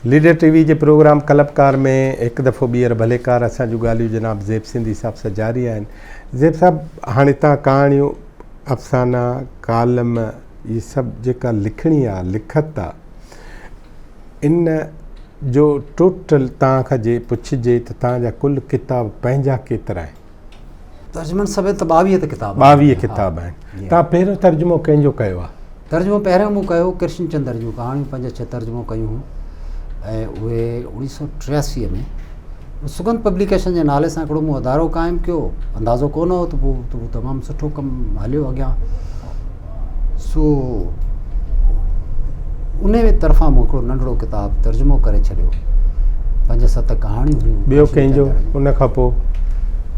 Leader TV जे programme कलबकार में एक दफ़ो ॿीहर भलेकार असांजूं ॻाल्हियूं जनाब ज़ेब सिंधी साहब सां जारी आहिनि। ज़ेब साहब, हाणे तव्हां कहाणियूं, अफ़साना, कालम, ये सभु जेका लिखणी आहे, लिखत आहे, इन जो टोटल तव्हांखां जे पुछिजे त तव्हांजा कुल किताब पंहिंजा केतिरा आहिनि? तर्जुमनि समेत 22 किताब 22 किताब आहिनि। तव्हां पहिरियों तर्जुमो कंहिंजो कयो आहे? तर्जुमो पहिरियों मूं कयो कृष्ण चंद्र जूं कहाणियूं 5-6 तर्जुमो कयूं हुयूं ऐं उहे 1983 में सुगंध पब्लिकेशन जे नाले सां हिकिड़ो मूं अदारो क़ाइमु कयो। अंदाज़ो कोन हो त पोइ तमामु सुठो कमु हलियो अॻियां। सो उन तरफ़ां मूं हिकिड़ो नंढिड़ो किताबु तर्जुमो करे छॾियो। 5-7 कहाणियूं हुयूं। ॿियो कंहिंजो?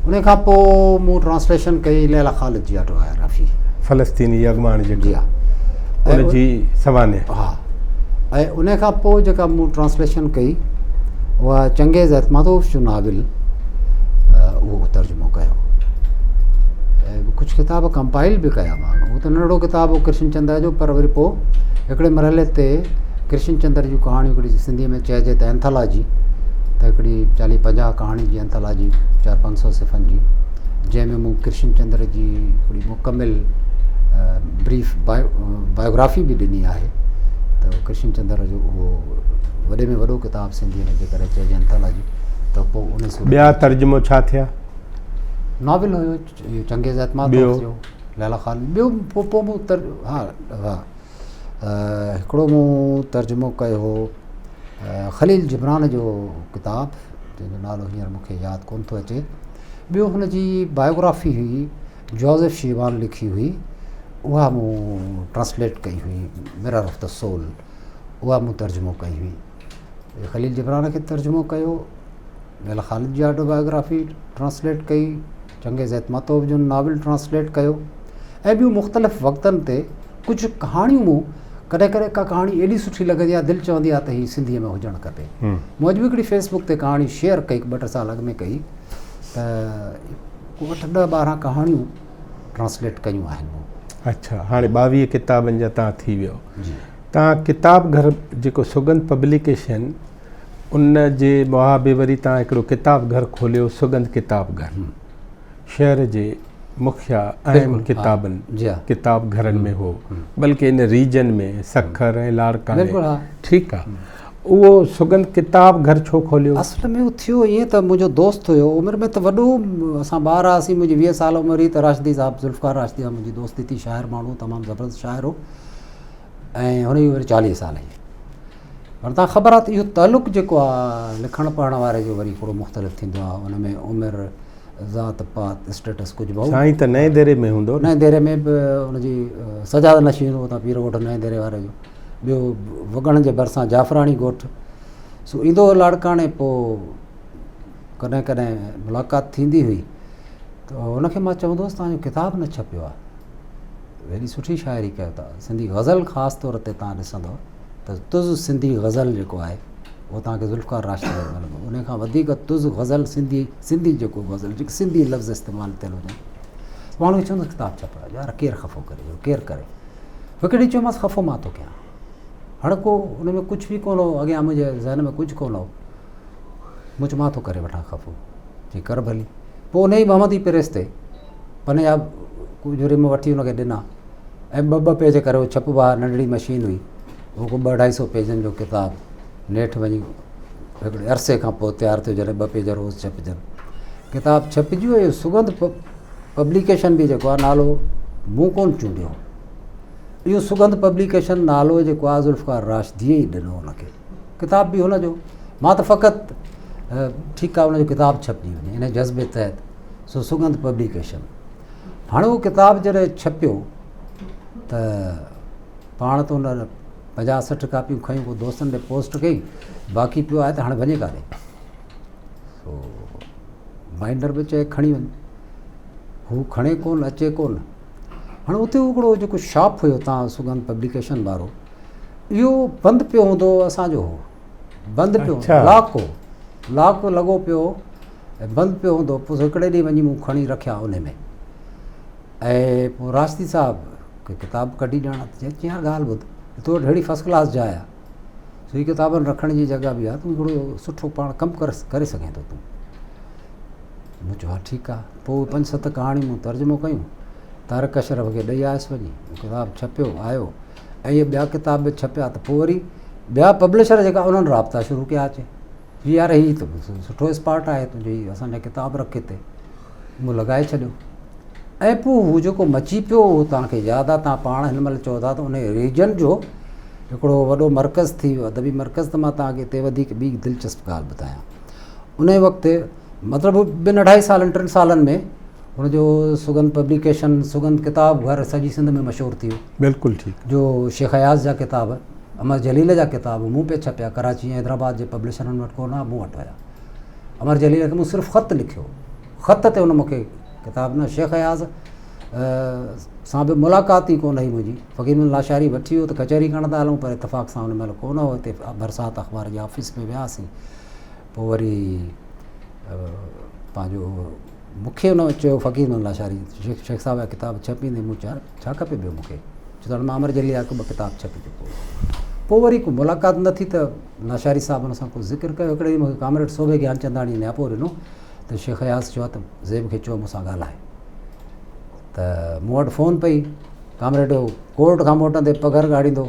उन खां पोइ मूं ट्रांसलेशन कई लैला ख़ालिद जी ऑटोबायोग्राफी, फ़लस्तीनी अॻवान जेकी आहे उनजी सवाने। हा, ऐं उन खां पोइ जेका मूं ट्रांसलेशन कई उहा चंगेज़ ऐतमादोव जो नाविल, उहो तर्जुमो कयो ऐं कुझु किताब कंपाइल बि कया मां। उहो त नंढिड़ो किताबु हो कृष्ण चंद्र जो, पर वरी पोइ हिकिड़े मरहले ते कृष्ण चंद्र जूं कहाणियूं हिकिड़ी सिंधीअ में चइजे त एंथोलॉजी, त हिकिड़ी 40-50 कहाणी जी एंथोलॉजी 400-500 सिफ़नि जी, जंहिंमें मूं कृष्ण चंद्र जी हिकिड़ी मुकमिल ब्रीफ बायोग्राफी बि ॾिनी आहे। त कृष्ण चंद्र जो उहो वॾे में वॾो किताबु सिंधीअ में जेकर चइजे एंथोलॉजी। त पोइ उन ॿिया तर्जुमो छा थिया? नॉविल हुयो चंगेज़ ऐतमादोव जो, लैला ख़ालिद। ॿियो पोइ मूं हिकिड़ो मूं तर्जुमो कयो हो ख़लील जिब्रान जो किताबु, जंहिंजो नालो हींअर मूंखे यादि कोन थो अचे। ॿियो हुनजी बायोग्राफी हुई, जोसेफ शीवान लिखी हुई, उहा मूं ट्रांसलेट कई हुई, मिरर ऑफ द सोल, उहा मूं तर्जुमो कई हुई। ख़लील जिब्रान खे तर्जुमो कयो, लैला ख़ालिद जी ऑटोबायोग्राफी ट्रांसलेट कई, चंगेज़ ऐतमादोव जो नाविल ट्रांसलेट कयो ऐं ॿियूं मुख़्तलिफ़ वक़्तनि ते कुझु कहाणियूं मूं कॾहिं कॾहिं का कहाणी एॾी सुठी लॻंदी आहे, दिलि चवंदी आहे त हीअ सिंधीअ में हुजणु खपे। मूं अॼु बि हिकिड़ी फेसबुक ते कहाणी शेयर कई 2-3 साल अॻु में कई, त 8-10-12 कहाणियूं ट्रांसलेट कयूं आहिनि मूं। अच्छा, हाणे 22 किताबनि जा तव्हां थी वियो। तव्हां किताब घर जेको सुगंध पब्लिकेशन, उन जे मुआबे वरी तव्हां हिकिड़ो किताब घर खोलियो, सुगंध किताब घर। शहर जे मुखिया अहम किताबनि किताब घरनि में हो, बल्कि इन रीजन में सखर ऐं लाड़काने। ठीकु आहे, उहो सुगंध किताब घर छो खोलियो? असल में उहो थियो ईअं त मुंहिंजो दोस्त हुयो, उमिरि में त वॾो, असां ॿार हुआसीं, मुंहिंजी 20 साल उमिरि हुई, त राशिदी साहिबु ज़ुल्फ़कार राशिदी आहे मुंहिंजी दोस्ती थी। शाइर माण्हू, तमामु ज़बरदस्त शाइर हो ऐं हुनजी उमिरि 40 साल हुई। पर तव्हां ख़बर आहे त इहो तालुक़ु जेको आहे लिखणु पढ़ण वारे जो वरी थोरो मुख़्तलिफ़ थींदो आहे। हुन में उमिरि, ज़ात पात, स्टेटस कुझु भाऊ। साईं त नएं देरे में हूंदो? नएं देरे में बि हुनजी सजाद नशीन हो त पीर ॻोठ नएं देरे वारे जो। ॿियो वॻण जे भरिसां जाफ़राणी ॻोठ। सो ईंदो हो लाड़काणे, पोइ कॾहिं कॾहिं मुलाक़ात थींदी हुई त हुनखे मां चवंदो हुउसि तव्हांजो किताबु न छपियो आहे, हेॾी सुठी शाइरी कयो था। सिंधी गज़ल ख़ासि तौर ते तव्हां ॾिसंदव त तुज़ सिंधी गज़ल जेको आहे उहो तव्हांखे ज़ुल्फ़कार राशिद मिलंदो। उन खां वधीक तुज़ गज़ल सिंधी जेको गज़ल जेके सिंधी लफ़्ज़ इस्तेमालु थियल हुजनि, माण्हू खे चवंदो किताबु छपायो, यार केरु ख़फ़ो करे, केरु करे। हिकिड़ी चयोमांसि ख़फ़ो मां थो कयां। हाणे को उन में कुझु बि कोन हो, अॻियां मुंहिंजे ज़हन में कुझु कोन हो। मूं चयो मां थो करे वठां ख़फ़ो, चई कर भली। पोइ उन ई मोहम्मदी प्रेस ते पंजाब कुझु रिम वठी हुनखे ॾिना ऐं 2-2 पेज करे उहो छपबा, नंढड़ी मशीन हुई, उहो को 200-250 पेजनि जो किताबु नेठि वञी हिकिड़े अरसे खां पोइ तयारु थियो, जॾहिं 2 पेज रोज़ छपजनि। किताबु छपिजी वियो। सुगंध पब्लिकेशन बि जेको आहे नालो मूं कोन चूंडियो, इहो सुगंध पब्लिकेशन नालो जेको आहे ज़ुल्फ़कार राशिदीअ ई ॾिनो हुनखे। किताब बि हुनजो, मां त फ़क़ति ठीकु आहे हुनजो किताबु छपिजी वञे इन जज़्बे तहत, सो सुगंध पब्लिकेशन। हाणे उहो किताबु जॾहिं छपियो त पाण त हुन 50-60 कापियूं खयूं, पोइ दोस्तनि ॾे पोस्ट कई, बाक़ी पियो आहे त हाणे वञे काॾे। सो बाइंडर बि चए खणी वञ, हू खणे कोन, अचे कोन। हाणे उते हिकिड़ो जेको शॉप हुयो तव्हां सुगंध पब्लिकेशन वारो, इहो बंदि पियो हूंदो, असांजो हो बंदि पियो, लॉक लॻो पियो ऐं बंदि पियो हूंदो। पोइ हिकिड़े ॾींहुं वञी मूं खणी रखिया उन में, ऐं पोइ राशिदी साहिबु किताबु कढी ॼाणा, चई यार ॻाल्हि ॿुध, तो अहिड़ी फर्स्ट क्लास जाइ आहे, सो ही किताबनि रखण जी जॻह बि आहे, तूं हिकिड़ो सुठो पाण कमु करे सघें थो तूं। मूं चयो हा ठीकु आहे। पोइ 5-7 कहाणियूं मूं तर्जुमो कयूं, तारक अशरफ खे ॾेई आयुसि वञी, किताबु छपियो आयो, ऐं इहे ॿिया किताब बि छपिया। त पोइ वरी ॿिया पब्लिशर जेका उन्हनि राब्ता शुरू कया अचे, यार हीअ त सुठो स्पाट आहे तुंहिंजो, हीअ असांजा किताब रख हिते। मूं लॻाए छॾियो। ऐं पोइ हू जेको मची पियो, उहो तव्हांखे यादि आहे, तव्हां पाण हिन महिल चओ था त उन रीजन जो हिकिड़ो वॾो मर्कज़ थी वियो, अदबी मर्कज़। त मां तव्हांखे हिते वधीक ॿी दिलचस्प ॻाल्हि ॿुधायां। उन वक़्तु मतिलबु 2-2.5 सालनि 3 सालनि में हुनजो सुगंध पब्लिकेशन, सुगंध किताब घर सॼी सिंध में मशहूरु थी वियो। बिल्कुलु ठीकु। जो शेख अयाज़ जा किताब, अमर जलील जा किताब मूं पे छपिया, कराची ऐं हैदराबाद जे पब्लिशरनि वटि कोन, मूं वटि हुया। अमर जलील खे मूं सिर्फ़ु ख़त लिखियो, ख़त ते हुन मूंखे किताब न। शेख अयाज़ सां बि मुलाक़ात ई कोन हुई मुंहिंजी। फ़कीरुल लाशारी वठी वियो त कचहरी करण था हलूं, पर इतफ़ाक़ सां हुन महिल कोन हो हिते, बरसाति अख़बार जे ऑफिस में वियासीं। पोइ वरी पंहिंजो मूंखे हुन चयो फ़कीरुल लाशारी शेख साहिब जा किताब छपींदे। मूं चयो छा खपे ॿियो मूंखे, छो त मां अमर जलील जा 2 किताब छपी चुको। पोइ वरी को मुलाक़ात न थी त लाशारी साहिब हुन सां को ज़िक्र कयो। हिकिड़े ॾींहुं मूंखे कामरेड सोभे ज्ञानचंदाणी नियापो ॾिनो त शेख अयाज़ चयो त ज़ेब खे चयो मूंसां ॻाल्हाए। त मूं वटि फ़ोन पई, कामरेड कोर्ट खां मोटंदे पघर ॻाड़ींदो,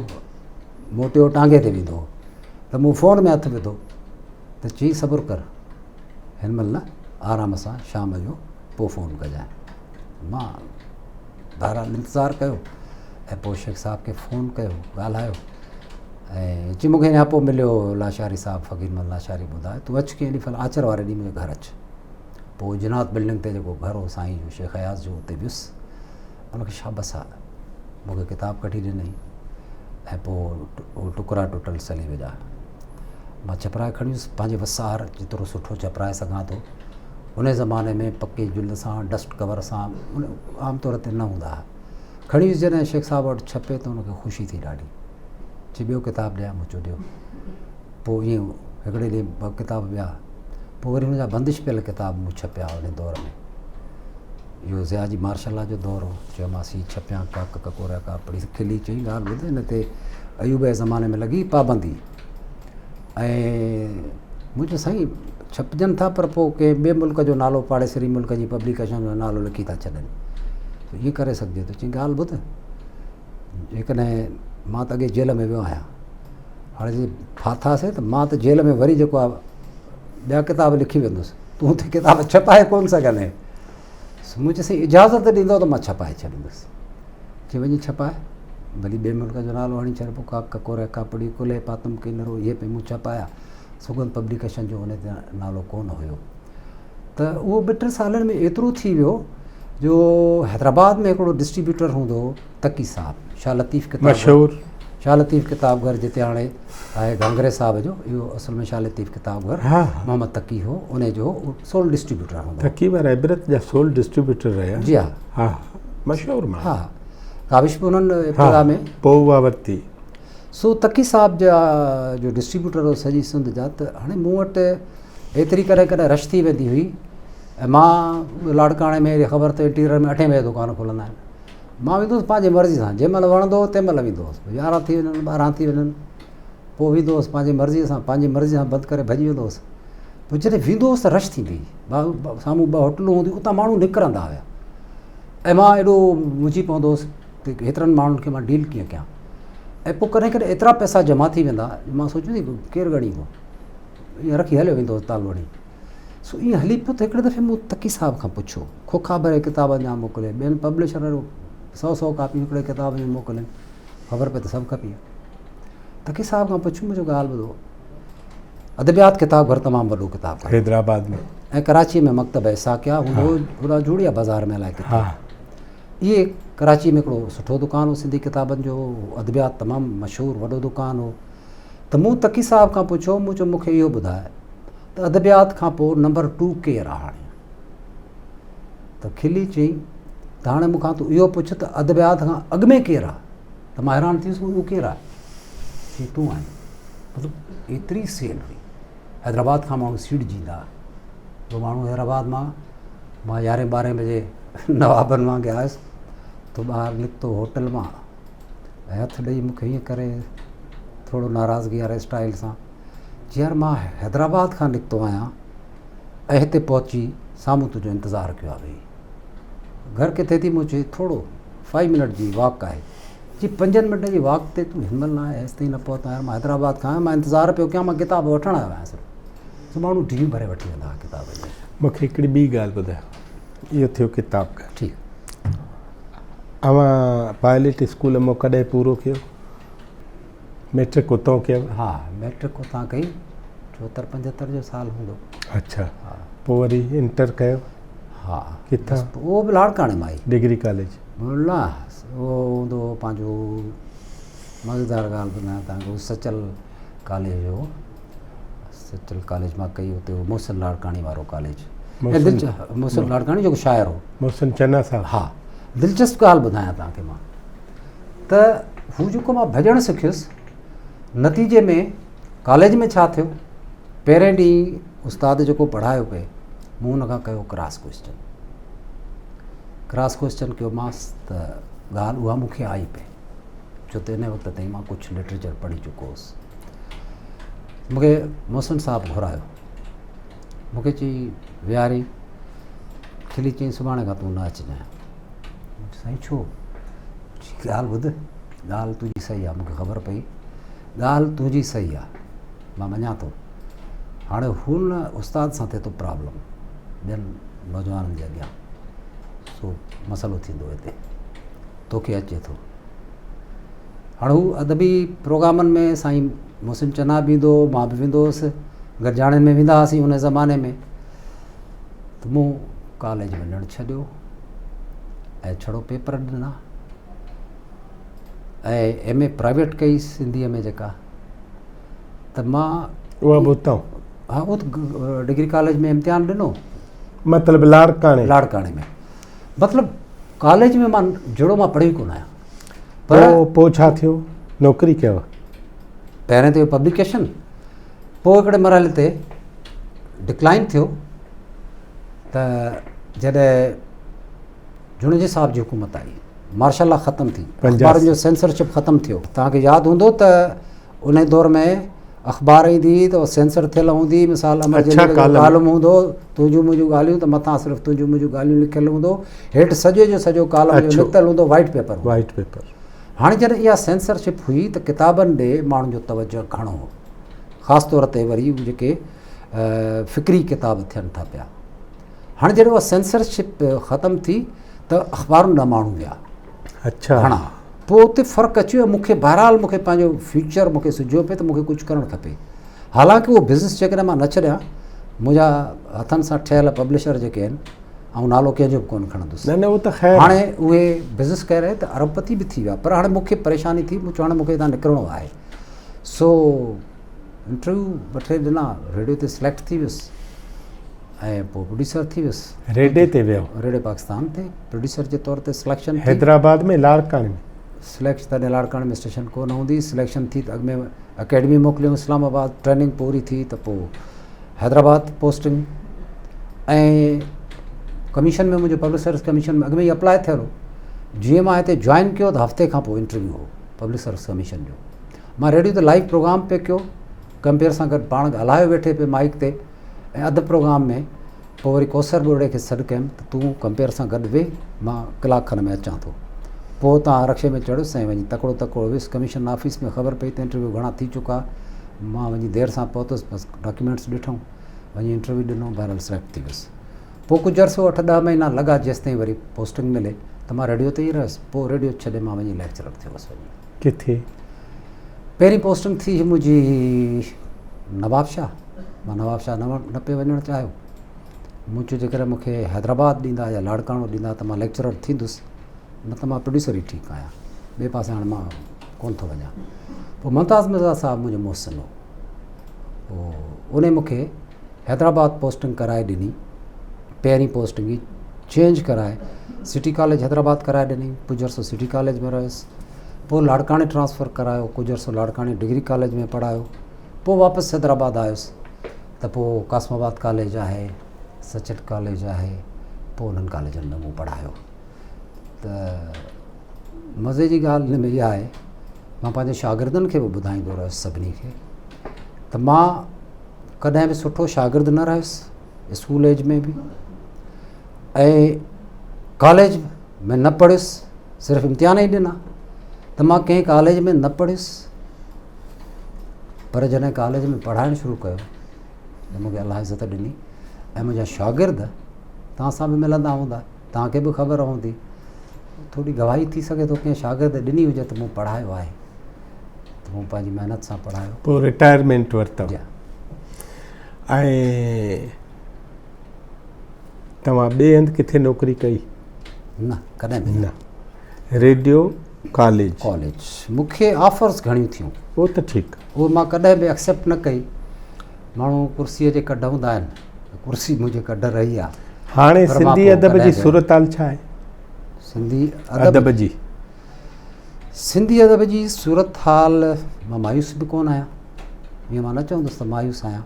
मोटियो टांगे ते वेंदो। त मूं फ़ोन में हथु विधो त चई सब्र कर, हिन महिल न, आराम सां शाम जो पोइ फ़ोन कजांइ। मां बहरहाल इंतज़ारु कयो ऐं पोइ शेख साहिब खे फ़ोन कयो, ॻाल्हायो ऐं चई मूंखे नियापो मिलियो लाशारी साहिबु, फ़कीरुल लाशारी ॿुधाए तूं अचु कंहिं ॾींहुं, फल आचर वारे ॾींहुं मुंहिंजे घर अचु। पोइ जिनात बिल्डिंग ते जेको घर हो साईं जो शेख अयाज़ जो, उते वियुसि। उनखे शाबस आहे, मूंखे किताब कढी ॾिनई ऐं पोइ टुकड़ा टुटल सली विधा। मां छपराए खणी वियुसि, पंहिंजे वसार जेतिरो सुठो छपराए सघां थो। उन ज़माने में पके जुल्द सां, डस्ट कवर सां, आमतौर ते न हूंदा हुआ। खणी वियुसि, जॾहिं शेख साहिब वटि छपे त हुनखे ख़ुशी थी ॾाढी। चई ॿियो किताब ॾियां, मूं चयो ॾियो। पोइ ईअं हिकिड़े ॾींहुं 2 किताब ॿिया, पोइ वरी हुनजा बंदिश पियल किताब मूं छपिया उन दौर में। इहो ज़ियाजी मार्शल जो दौर हो। चयोमांसि हीअ छपिया, काक ककोरा कापड़ी खिली। चई ॻाल्हि ॿुध, हिन ते अयूब जे ज़माने में लॻी पाबंदी। ऐं मूं चयो साईं छपजनि था, पर पोइ कंहिं ॿिए मुल्क जो नालो, पाड़ेसरी मुल्क जी पब्लिकेशन जो नालो लिखी था छॾनि, त ईअं करे सघिजे थो। चई ॻाल्हि ॿुध, जेकॾहिं मां त अॻे जेल में वियो आहियां, हाणे जे फाथासीं त मां त जेल में वरी जेको आहे ॿिया किताब लिखी वेंदुसि, तूं त किताब छपाए कोन सघंदे। मूं चयोसि इजाज़त ॾींदो त मां छपाए छॾींदुसि। चई वञी छपाए, भली ॿिए मुल्क जो नालो हणी छॾ, पोइ काक ककोरे कापड़ी कुले पातम किनरो, इहे पे मूं छपाया। सुगंध पब्लिकेशन जो उन ते नालो कोन हुयो। त उहो 2-3 सालनि में एतिरो थी वियो जो हैदराबाद में हिकिड़ो डिस्ट्रीब्यूटर हूंदो हो, तकी साहिबु, शाह लतीफ़ किताब मशहूरु शाह लतीफ़ किताब घर, जिते हाणे आहे घंगरे साहिब जो, इहो असल में शाह लतीफ़ किताब घर मोहम्मद तकी हो, उन जो सोल डिस्ट्रीब्यूटर हूंदो। तकी वारा इबरत जा सोल डिस्ट्रीब्यूटर रहिया। जी हा, मशहूरु मां। हा, काविश बि उन्हनि इब्तिदा में पोइ उहा वरिती। सो तकी साहिब जा जो डिस्ट्रीब्यूटर हो सॼी सिंध जा, त हाणे मूं वटि एतिरी करे कॾहिं रश थी वेंदी हुई। ऐं मां लाड़काणे में ख़बर त इंटीरियर में 8 बजे दुकान खुलंदा आहिनि। मां वेंदो हुउसि पंहिंजी मर्ज़ी सां, जंहिं महिल वणंदो हो तंहिं महिल वेंदो हुउसि। 11 थी वञनि, 12 थी वञनि, पोइ वेंदो हुउसि पंहिंजी मर्ज़ीअ सां, पंहिंजी मर्ज़ी सां बंदि करे भॼी वेंदो हुउसि। पोइ जॾहिं वेंदो हुउसि त रश थींदी हुई, साम्हूं 2 होटलूं हूंदियूं, उतां माण्हू निकिरंदा हुया। ऐं मां एॾो मुंझी पवंदो हुउसि त हेतिरनि माण्हुनि खे मां डील कीअं कयां। ऐं पोइ कॾहिं कॾहिं एतिरा पैसा जमा थी वेंदा, मां सोचींदी केरु ॻणींदो, ईअं रखी हलियो वेंदो हुउसि ताल वणी। सो ईअं हली पियो। त हिकिड़े दफ़े मूं तकी साहिब खां पुछियो, खोखा भरे किताबनि जा मोकिले, ॿियनि पब्लिशर 100 कापियूं हिकिड़े किताब में मोकिलनि, ख़बर पए त सभु खपी। तकी साहिब खां पुछियो, मुंहिंजो ॻाल्हि ॿुधो, अदबियात किताब घर तमामु वॾो किताब हैदराबाद में, ऐं कराची में मकतब साकिया हूंदो, होॾा जूड़िया बाज़ार में अलाए किथे। इहे कराची में हिकिड़ो सुठो दुकानु हो सिंधी किताबनि जो, अदबियात तमामु मशहूरु वॾो दुकानु हो। त मूं तकी साहिब खां पुछियो, मूं चयो मूंखे इहो ॿुधाए त अदबियात खां पोइ नंबर 2 केरु आहे हाणे। त खिली चई त हाणे मूंखां तूं इहो पुछ त अदबियात खां अॻु में केरु आहे। त मां हैरान थी वियुसि, उहो केरु आहे। चई तूं आहीं। मतिलबु एतिरी सेल हुई, हैदराबाद खां माण्हू सीड़जींदा। जो माण्हू हैदराबाद मां 11-12 बजे नवाबनि वांगुरु आयुसि, तो ॿाहिरि निकितो होटल मां ऐं हथु ॾेई मूंखे हीअं करे थोरो नाराज़गी वारे स्टाइल सां जी यार मां हैदराबाद खां निकितो आहियां ऐं हिते पहुची साम्हूं तुंहिंजो इंतज़ारु कयो आहे भई घर किथे थी मूं चई थोरो 5 मिनट जी वॉक आहे जी 5 मिनट जी वॉक ते तूं हिनमहिल न आहे हेसि ताईं न पहुतो आहियां मां हैदराबाद खां आहियां मां इंतज़ारु पियो कयां मां किताब वठणु आयो आहियां सिर्फ़ु त माण्हू ढींहं भरे वठी वेंदा हुआ किताब जी मूंखे हिकिड़ी ॿी ॻाल्हि ॿुधायो इहो थियो किताब घर ठीकु अवां पायलट स्कूल मां कॾहिं पूरो कयो मैट्रिक उतां कयो हा मैट्रिक उतां कई 74-75 जो साल हूंदो अच्छा हा पोइ वरी इंटर कयो हा किथां उहो बि लाड़काणे मां ई डिग्री कॉलेज न उहो हूंदो पंहिंजो मज़ेदार ॻाल्हि ॿुधायां तव्हांखे उहो सचल कॉलेज हो सचल कॉलेज मां कई हुते उहो मोहसिन लाड़काणी वारो कॉलेज मोहसिन लाड़काणी जेको शाइर हो मोहसिन चन्ना साहब हा दिलचस्प ॻाल्हि ॿुधायां तव्हांखे मां त हू जेको मां भॼणु सिखियुसि नतीजे में कॉलेज में छा थियो पहिरें ॾींहुं उस्ताद जेको पढ़ायो पिए मूं हुन खां कयो क्रॉस क्वेश्चन कयोमांसि त ॻाल्हि उहा मूंखे आई पई छो त इन वक़्त ताईं मां कुझु लिटरेचर पढ़ी चुको हुउसि मूंखे मोहसिन साहिबु घुरायो मूंखे चई विहारी खिली चई सुभाणे खां तूं न अचिजांइ साईं छो ॻाल्हि ॿुध ॻाल्हि तुंहिंजी सही आहे मूंखे ख़बर पई ॻाल्हि तुंहिंजी सही आहे मां मञा थो हाणे हुन उस्ताद सां थिए थो प्रॉब्लम ॿियनि नौजवाननि जे अॻियां सो मसइलो थींदो हिते तोखे अचे थो हाणे हू अदबी प्रोग्रामनि में साईं मोहसिन चन्ना बि ईंदो मां बि वेंदो हुउसि गॾिजाणियुनि में वेंदा हुआसीं उन ज़माने में त मूं कॉलेज वञणु छॾियो ऐं छड़ो पेपर ॾिना ऐं MA प्राइवेट कई सिंधीअ में जेका त मां उहा बि उतां हा उहो त डिग्री कॉलेज में इम्तिहान ॾिनो मतिलबु लाड़काणे में मतिलबु कॉलेज में मां जहिड़ो मां पढ़ी कोन आहियां पर पोइ छा थियो नौकिरी कयव पहिरें त पब्लिकेशन पोइ हिकिड़े मरहले ते डिक्लाइन थियो त जॾहिं जुनेजा साहब जी हुकूमत आई मार्शल लॉ ख़तमु थी अख़बारुनि जो सेंसरशिप ख़तमु थियो तव्हांखे यादि हूंदो त उन दौर में अख़बार ईंदी त उहा सेंसर थियल हूंदी मिसाल अमर कॉलम हूंदो तुंहिंजूं मुंहिंजूं ॻाल्हियूं त मथां सिर्फ़ु तुंहिंजूं मुंहिंजूं ॻाल्हियूं लिखियलु हूंदो हेठि सॼे जो सॼो कॉलम जो लिखियलु हूंदो वाइट पेपर हाणे जॾहिं इहा सेंसरशिप हुई त किताबनि ॾे माण्हुनि जो तवजो घणो हो ख़ासि तौर ते वरी जेके फ़िक्री किताब थियनि था पिया हाणे जॾहिं उहा सेंसरशिप ख़तमु थी त अख़बारुनि ॾांहुं माण्हू विया अच्छा घणा पोइ उते फ़र्क़ु अची वियो मूंखे बहरहाल मूंखे पंहिंजो फ्यूचर मूंखे सुझियो पिए त मूंखे कुझु करणु खपे हालांकि उहो बिज़नेस जेकॾहिं मां न छॾियां मुंहिंजा हथनि सां ठहियल पब्लिशर जेके आहिनि ऐं नालो कंहिंजो बि कोन्ह खणंदुसि न उहो त ख़ैर हाणे उहे बिज़नेस करे रहे त अरबपति बि थी विया पर हाणे मूंखे परेशानी थी मूं चयो हाणे मूंखे हितां निकिरणो आहे सो इंटरव्यू 2-3 ॾिना रेडियो ते सिलेक्ट थी वियुसि ऐं पोइ प्रोड्यूसर थी वियुसि रेडियो ते वियो रेडियो पाकिस्तान ते प्रोड्यूसर जे तौर ते सिलेक्शन हैदराबाद में लाड़काणे में सिलेक्शन तॾहिं लाड़काणे में स्टेशन कोन हूंदी सिलेक्शन थी त अॻु में अकेडमी मोकिलियो इस्लामाबाद ट्रेनिंग पूरी थी त पोइ हैदराबाद पोस्टिंग ऐं कमीशन में मुंहिंजो पब्लिक सर्विस कमीशन में अॻु में ई अप्लाई थियल हो जीअं मां हिते जॉइन कयो त हफ़्ते खां पोइ इंटरव्यू हो पब्लिक सर्विस कमीशन जो मां रेडियो ते लाइव प्रोग्राम पे कयो कंपेयर सां गॾु पाण ॻाल्हायो वेठे पे माइक ते ऐं अधु प्रोग्राम में पोइ वरी कौसर ॿोड़े खे सॾु कयमि त तूं कंपेयर सां गॾु वेह मां कलाक खनि में अचां थो पोइ तव्हां रक्शे में चढ़ियुसि ऐं वञी तकिड़ो वियुसि कमीशन ऑफिस में ख़बर पई त इंटरव्यू घणा थी चुका मां वञी देरि सां पहुतुसि बसि डॉक्यूमेंट्स ॾिठूं वञी इंटरव्यू ॾिनो बहरहाल सिलेक्ट थी वियुसि पोइ कुझु अर्सो 8-10 महीना लॻा जेसि ताईं वरी पोस्टिंग मिले त मां रेडियो ते ई रहियुसि पोइ रेडियो छॾे मां वञी लेक्चरर थियुसि वञी किथे पहिरीं पोस्टिंग थी मुंहिंजी नवाबशाह मां नवाबशाह न पियो वञणु चाहियो मूं चयो जेकॾहिं मूंखे हैदराबाद ॾींदा या लाड़काणो ॾींदा त मां लेक्चरर थींदुसि न त मां प्रोड्यूसर ई ठीकु आहियां ॿिए पासे हाणे मां कोन थो वञा पोइ मुमताज़ मिर्ज़ा साहिबु मुंहिंजो मुहसिन हो पोइ उन मूंखे हैदराबाद पोस्टिंग कराए ॾिनी पहिरीं पोस्टिंग ई चेंज कराए सिटी कॉलेज हैदराबाद कराए ॾिनी कुझु अर्सो सिटी कॉलेज में रहियुसि पोइ लाड़काणे ट्रांसफ़र करायो कुझु अर्सो लाड़काणे डिग्री कॉलेज में पढ़ायो पोइ वापसि हैदराबाद आयुसि त पोइ कासमाबाद कॉलेज आहे सचट कॉलेज आहे पोइ उन्हनि कॉलेजनि में मूं पढ़ायो त मज़े जी ॻाल्हि हिन में इहा आहे मां पंहिंजे शागिर्दनि खे बि ॿुधाईंदो रहियुसि सभिनी खे त मां कॾहिं बि सुठो शागिर्द न रहियुसि स्कूल एज में बि ऐं कॉलेज में न पढ़ियुसि, सिर्फ़ु इम्तिहान ई ॾिना त मां कंहिं कॉलेज में न पढ़ियुसि। पर जॾहिं कॉलेज में पढ़ाइणु शुरू कयो त मूंखे अलाह इज़त ॾिनी ऐं मुंहिंजा शागिर्द तव्हां सां बि मिलंदा हूंदा, तव्हांखे बि ख़बर हूंदी, थोरी गवाही थी सघे थो कंहिं शागिर्द ॾिनी हुजे त मूं पढ़ायो आहे, त मूं पंहिंजी महिनत सां पढ़ायो। पोइ रिटायरमेंट वरितव जी ऐं तव्हां ॿिए हंधि किथे नौकिरी कई? न, कॾहिं बि न। रेडियो कॉलेज मूंखे ऑफर्स घणियूं थियूं, उहो त ठीकु, उहो मां कॾहिं बि एक्सेप्ट न कई। माण्हू कुर्सीअ जे कढ हूंदा आहिनि, कुर्सी मुंहिंजे कढ रही आहे। हाणे पर मां सिंधी पोइ अदब जी कॾहिं सूरत हाल छा आहे? सिंधी अदब जी सिंधी अदब जी सूरत हाल मां मायूस बि कोन आहियां, ईअं मां न चवंदुसि त मायूस आहियां।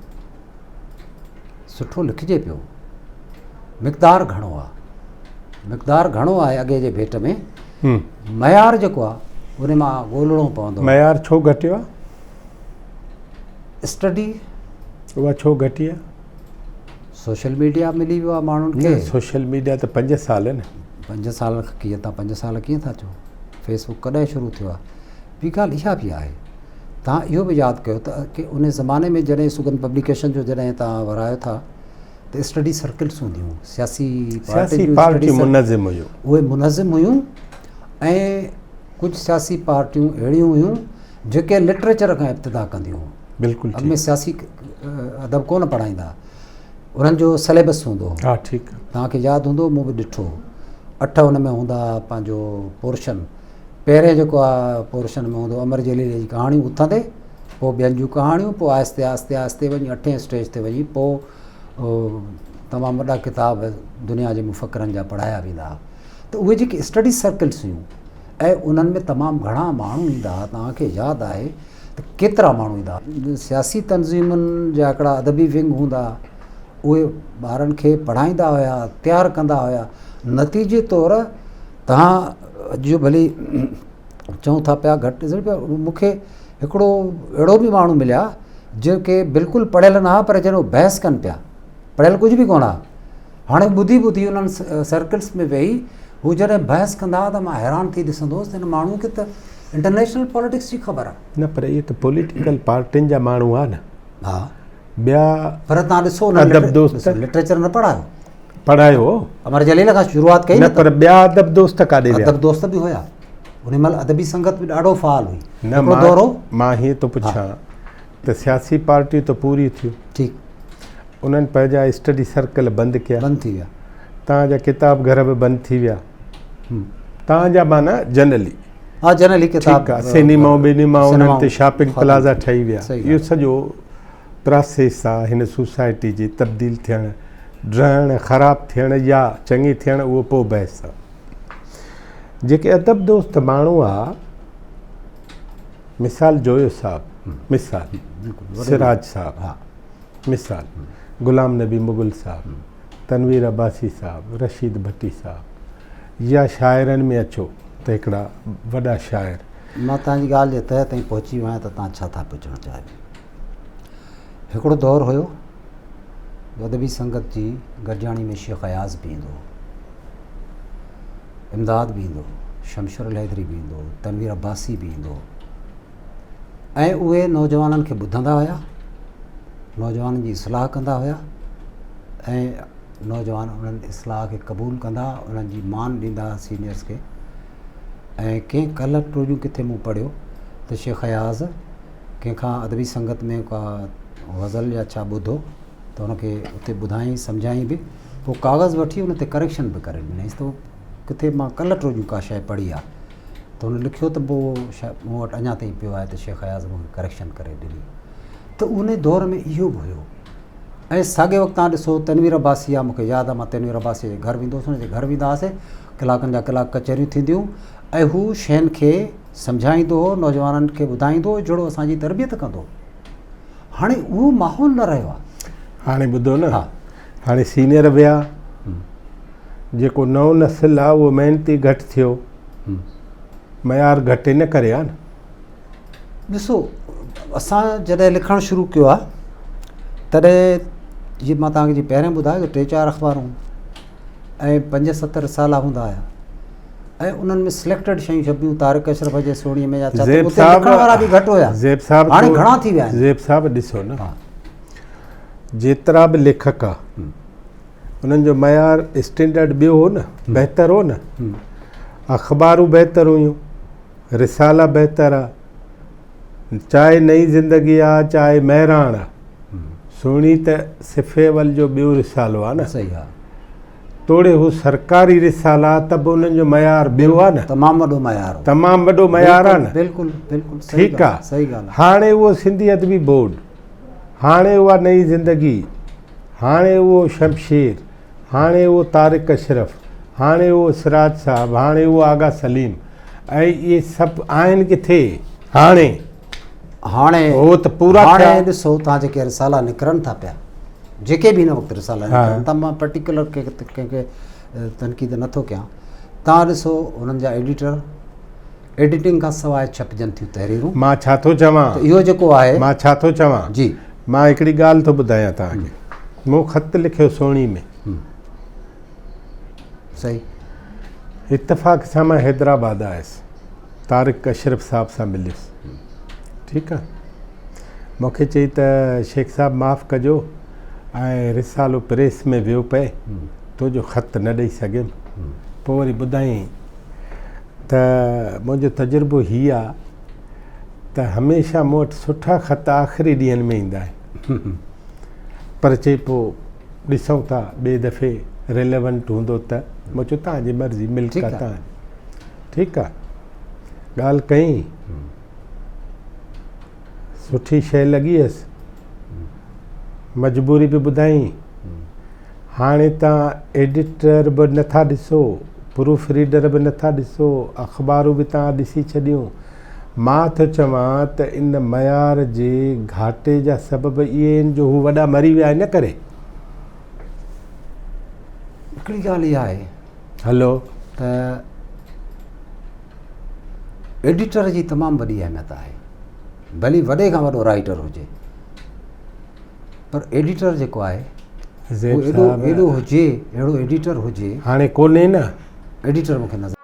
सुठो लिखिजे पियो, मिक़दार घणो आहे अॻे जे भेट में, मयार जेको आहे उन मां ॻोल्हणो पवंदो। मयार छो घटि आहे? स्टडी उहा छो घटी आहे? सोशल मीडिया मिली वियो आहे माण्हुनि खे। सोशल मीडिया त 5 साल न। 5 साल कीअं था 5 साल कीअं था चओ? फेसबुक कॾहिं शुरू थियो आहे? ॿी ॻाल्हि इहा बि आहे, तव्हां इहो बि यादि कयो त की उन ज़माने में जॾहिं सुगंध पब्लिकेशन जो जॾहिं तव्हां वरायो था त स्टडी सर्किल्स हूंदियूं, सियासी पार्टियूं मुनज़िम हुयूं, उहे मुनज़िम हुयूं ऐं कुझु सियासी पार्टियूं अहिड़ियूं हुयूं जेके लिटरेचर खां इब्तिदा कंदियूं हुयूं। बिल्कुलु अॻ में सियासी अदब कोन पढ़ाईंदा, उन्हनि जो सिलेबस हूंदो हो। हा ठीकु आहे, तव्हांखे यादि हूंदो, मूं बि ॾिठो 8 हुन में हूंदा पंहिंजो पोर्शन। पहिरें जेको आहे पोर्शन में हूंदो अमर जलील जी कहाणियूं उथंदे, पोइ ॿियनि जूं कहाणियूं, पोइ आहिस्ते आहिस्ते आहिस्ते वञी 8हें स्टेज ते वञी पोइ तमामु वॾा किताब दुनिया जे मुफ़करनि जा पढ़ाया वेंदा। त उहे जेके स्टडी सर्कल्स हुयूं ऐं उन्हनि में तमामु घणा माण्हू ईंदा हुआ। तव्हांखे यादि आहे त केतिरा माण्हू ईंदा हुआ। सियासी तंज़ीमुनि जा हिकिड़ा अदबी विंग हूंदा, उहे ॿारनि खे पढ़ाईंदा हुया, तयारु कंदा हुया। नतीजे तौर तव्हां अॼु भली चऊं था पिया घटि ॾिसो पिया, मूंखे हिकिड़ो अहिड़ो बि माण्हू मिलिया जेके बिल्कुलु पढ़ियल न हुआ पर जॾहिं बहस कनि पिया, पढ़ियल कुझु बि कोन आहे। हाणे ॿुधी उन्हनि सर्कल्स में वेही हू जॾहिं बहस कंदा हुआ त मां हैरान थी ॾिसंदो हुउसि त हिन माण्हू खे त इंटरनेशनल पॉलिटिक्स जी ख़बर आहे। न पर इहे त पॉलिटिकल पार्टियुनि जा माण्हू आहे न। हा, ॿिया पर तव्हां ॾिसो अदब दोस्त लिटरेचर न पढ़ायो, अमर जलील खां शुरूआति कई न, पर ॿिया अदब दोस्त काॾे विया? अदब दोस्त बि हुया, उन महिल अदबी संगत बि ॾाढो फ़ाल हुई। न, मां हीअं थो पुछां त सियासी पार्टियूं त पूरी थियूं, ठीकु, उन्हनि पंहिंजा स्टडी सर्कल बंदि कया, बंदि थी विया, तव्हांजा किताब घर बि बंदि थी विया। तव्हांजा माना जनरली, हा जनरली किताब, सिनेमा बिनेमा उन्हनि ते शॉपिंग प्लाज़ा ठही विया। इहो सॼो प्रोसेस आहे हिन सोसाइटी जी तब्दील थियणु, रहणु ख़राबु थियणु या चङी थियणु, उहो पोइ बहस आहे। जेके अदब दोस्त माण्हू आहे, मिसाल जोयो साहबु, मिसाल सिराज साहबु, हा मिसाल गुलाम नबी मुग़ल साहबु, तनवीर अब्बासी साहबु, रशीद भट्टी साहबु, या शाइरनि में अचो त हिकिड़ा वॾा शाइर। मां तव्हांजी ॻाल्हि जे तह ताईं पहुची वियो आहियां त तव्हां छा था पुछणु चाहियो। हिकिड़ो दौरु हुयो अदबी संगत जी गॾिजाणी में शेख अयाज़ बि ईंदो, इमदाद बि ईंदो, शमशुर हैदरी बि ईंदो, तनवीर अब्बासी बि ईंदो, ऐं उहे नौजवाननि खे ॿुधंदा हुया, नौजवाननि जी इस्लाह कंदा हुया ऐं नौजवान उन्हनि इस्लाह खे क़बूल कंदा, उन्हनि जी मान ॾींदा सीनियर्स खे। ऐं कंहिं कल्ह टोलियूं किथे मूं पढ़ियो त शेख अयाज़ कंहिंखां अदबी संगत में का गज़ल या छा ॿुधो त हुनखे उते ॿुधाई सम्झाई बि, पोइ कागज़ वठी उन ते करेक्शन बि करे ॾिनईसि। त किथे मां कल्ह टोलियूं का शइ पढ़ी आहे त हुन लिखियो त पोइ मूं वटि अञा ताईं पियो आहे त शेख अयाज़ मूंखे करेक्शन करे ॾिनी। त उन दौर में इहो बि हुयो। ऐं साॻे वक़्तु तव्हां ॾिसो तनवीर अब्बासी आहे, मूंखे यादि आहे मां तनवीर अब्बासी जे घर वेंदो हुउसि, हुनजे घर वेंदा हुआसीं, कलाकनि जा कलाक कचहरियूं थींदियूं ऐं हू शयुनि खे सम्झाईंदो हो, नौजवाननि खे ॿुधाईंदो हो, जहिड़ो असांजी तरबियत कंदो। हाणे उहो माहौल न रहियो आहे। हाणे ॿुधो न, हा, हाणे सीनियर विया, जेको नओं नस्ल आहे उहो महिनती घटि थियो, मयार घटि इन करे आहे न। ॾिसो असां जॾहिं लिखणु शुरू कयो आहे तॾहिं जीअं मां तव्हांखे जीअं पहिरियों ॿुधायो 3-4 अख़बारूं ऐं 5-7 रिसाला हूंदा हुआ ऐं उन्हनि में सिलेक्टेड शयूं छपियूं तारिक अशरफ जे सोणीअ में या छा ज़ेब उते साहब लिखण वारा बि घटि हुया। ज़ेब साहब हाणे तो- घणा थी विया आहिनि। ज़ेब साहब ॾिसो न, हा जेतिरा बि लेखक आहे उन्हनि जो मयार स्टैंडर्ड ॿियो हो न, बहितर हो न। अख़बारूं बहितर हुयूं, रिसाला बहितर आहे, चाहे नई ज़िंदगी आहे चाहे महिराण आहे। सोणी त सिफ़ेवल जो ॿियो रिसालो आहे न, सही आहे, तोड़े हू सरकारी रिसाला त बि उन्हनि जो मयार ॿियो आहे न, तमामु वॾो मयार हो। तमामु वॾो मयार आहे न। बिल्कुलु बिल्कुलु सही ठीकु आहे, सही ॻाल्हि आहे। हाणे उहो सिंधी अदबी बोर्ड, हाणे उहा नई ज़िंदगी, हाणे उहो शमशेर, हाणे उहो तारिक अशरफ, हाणे उहो सिराज साहब, हाणे उहो आगा सलीम, ऐं इहे सभु आहिनि किथे हाणे हो त पूरा हाणे थिया। ॾिसो तव्हां जेके रिसाला निकिरनि था पिया, जेके बि हिन वक़्तु रिसाला हा। निकिरनि था, मां पर्टिकुलर कंहिंखे तनक़ीद नथो कयां, तव्हां ॾिसो उन्हनि जा एडिटर एडिटिंग खां सवाइ छपजनि थियूं तहरीरूं। मां छा थो चवां, त इहो जेको आहे मां छा थो चवां, जी मां हिकिड़ी ॻाल्हि थो ॿुधायां तव्हांखे। मूं ख़त लिखियो सोणी में, सही, इत्तेफ़ाक़ सां मां हैदराबाद आयुसि, तारिक अशरफ साहब सां मिलियुसि। ठीकु आहे, मूंखे चई त शेख साहब माफ़ु कजो ऐं रिसालो प्रेस में वियो पए, तुंहिंजो ख़त न ॾेई सघियुमि। पोइ वरी ॿुधाईं त मुंहिंजो तजुर्बो हीअ आहे त हमेशह मूं वटि सुठा ख़त आख़िरी ॾींहंनि में ईंदा आहिनि, पर चई पोइ ॾिसूं था ॿिए दफ़े रिलेवेंट हूंदो त। मां चयो तव्हांजी मर्ज़ी, मिल्क ठीकु आहे आहे। तव्हां। ठीकु आहे, ॻाल्हि कई, सुठी शइ लॻी हुअसि, मजबूरी बि ॿुधाई। हाणे तव्हां एडिटर बि नथा ॾिसो, प्रूफ रीडर बि नथा ॾिसो, अख़बारूं बि तव्हां ॾिसी छॾियूं। मां थो चवां त इन मयार जे घाटे जा सबब इहे आहिनि जो हू वॾा मरी विया इन करे। हिकिड़ी ॻाल्हि इहा आहे हलो, त एडिटर जी तमामु वॾी अहमियत आहे, भली वॾे खां वॾो राइटर हुजे, पर एडिटर जेको आहे ज़ेब एॾो साहब एॾो हुजे, अहिड़ो एडिटर हुजे। हाणे कोन्हे न। एडिटर मूंखे नज़र